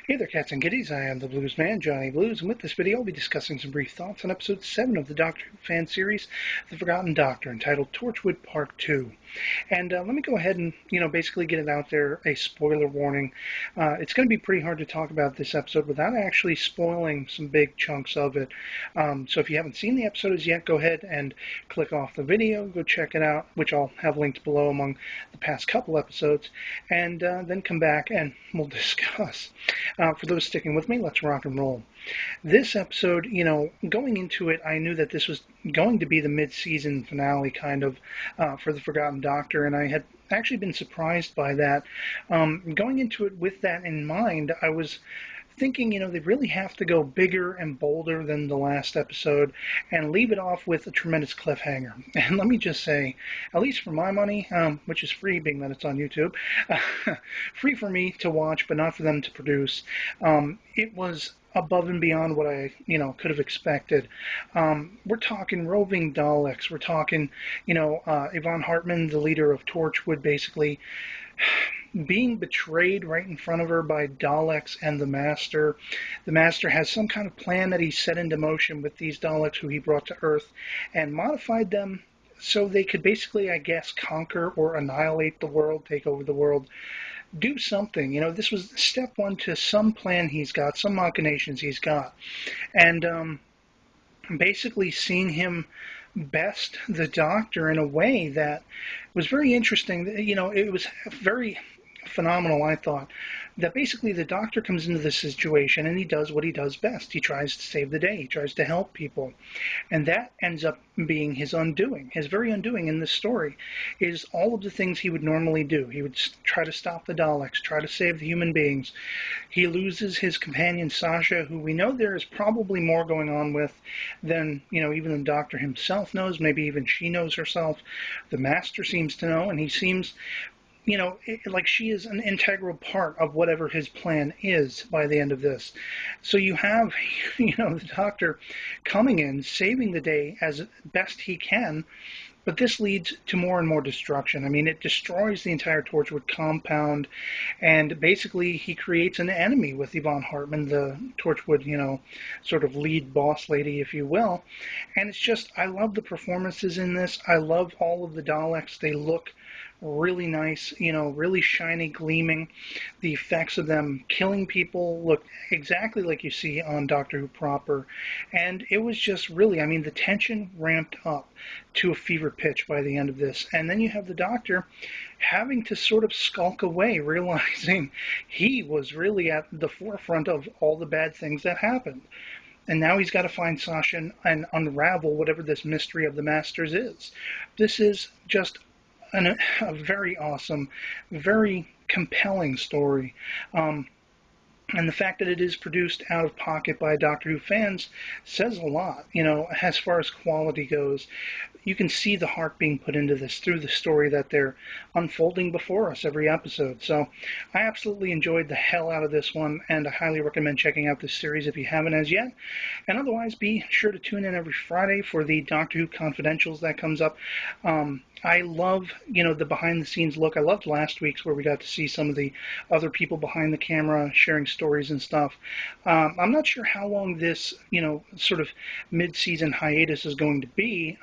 Hey there, cats and kitties. I am the Blues Man, Johnny Blues, and with this video, I'll be discussing some brief thoughts on episode 7 of the Doctor Who fan series, The Forgotten Doctor, entitled Torchwood Part 2. And let me go ahead and, basically get it out there, a spoiler warning. It's going to be pretty hard to talk about this episode without actually spoiling some big chunks of it. So if you haven't seen the episode as yet, go ahead and click off the video, go check it out, which I'll have linked below among the past couple episodes, and then come back and we'll discuss. For those sticking with me, let's rock and roll. This episode, going into it, I knew that this was going to be the mid-season finale, kind of, for The Forgotten Doctor, and I had actually been surprised by that. Going into it with that in mind, I was thinking, they really have to go bigger and bolder than the last episode and leave it off with a tremendous cliffhanger. And let me just say, at least for my money, which is free being that it's on YouTube, free for me to watch, but not for them to produce, it was above and beyond what I, could have expected. We're talking roving Daleks. We're talking, Yvonne Hartman, the leader of Torchwood, basically being betrayed right in front of her by Daleks and the Master. The Master has some kind of plan that he set into motion with these Daleks who he brought to Earth and modified them so they could basically, I guess, conquer or annihilate the world, take over the world, do something. This was step one to some plan he's got, some machinations he's got. And basically seeing him best the Doctor in a way that was very interesting. It was very phenomenal, I thought, that basically the Doctor comes into this situation and he does what he does best. He tries to save the day. He tries to help people. And that ends up being his undoing. His very undoing in this story is all of the things he would normally do. He would try to stop the Daleks, try to save the human beings. He loses his companion Sasha, who we know there is probably more going on with than, even the Doctor himself knows. Maybe even she knows herself. The Master seems to know, and he seems like she is an integral part of whatever his plan is by the end of this. So you have, the Doctor coming in, saving the day as best he can, but this leads to more and more destruction. I mean, it destroys the entire Torchwood compound, and basically he creates an enemy with Yvonne Hartman, the Torchwood, sort of lead boss lady, if you will. And it's just, I love the performances in this. I love all of the Daleks. They look really nice, really shiny, gleaming. The effects of them killing people look exactly like you see on Doctor Who proper. And it was just really, I mean, the tension ramped up to a fever pitch by the end of this. And then you have the Doctor having to sort of skulk away, realizing he was really at the forefront of all the bad things that happened. And now he's got to find Sasha and unravel whatever this mystery of the Masters is. This is just a very awesome, very compelling story. And the fact that it is produced out of pocket by Doctor Who fans says a lot, as far as quality goes. You can see the heart being put into this through the story that they're unfolding before us every episode. So I absolutely enjoyed the hell out of this one, and I highly recommend checking out this series if you haven't as yet. And otherwise, be sure to tune in every Friday for the Doctor Who Confidentials that comes up. I love, the behind-the-scenes look. I loved last week's where we got to see some of the other people behind the camera sharing stories and stuff. I'm not sure how long this, sort of mid-season hiatus is going to be.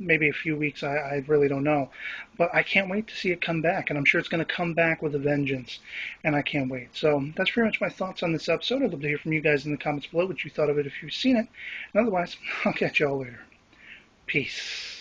Maybe a few weeks, I really don't know. But I can't wait to see it come back, and I'm sure it's going to come back with a vengeance, and I can't wait. So that's pretty much my thoughts on this episode. I'd love to hear from you guys in the comments below what you thought of it if you've seen it. And otherwise, I'll catch y'all later. Peace.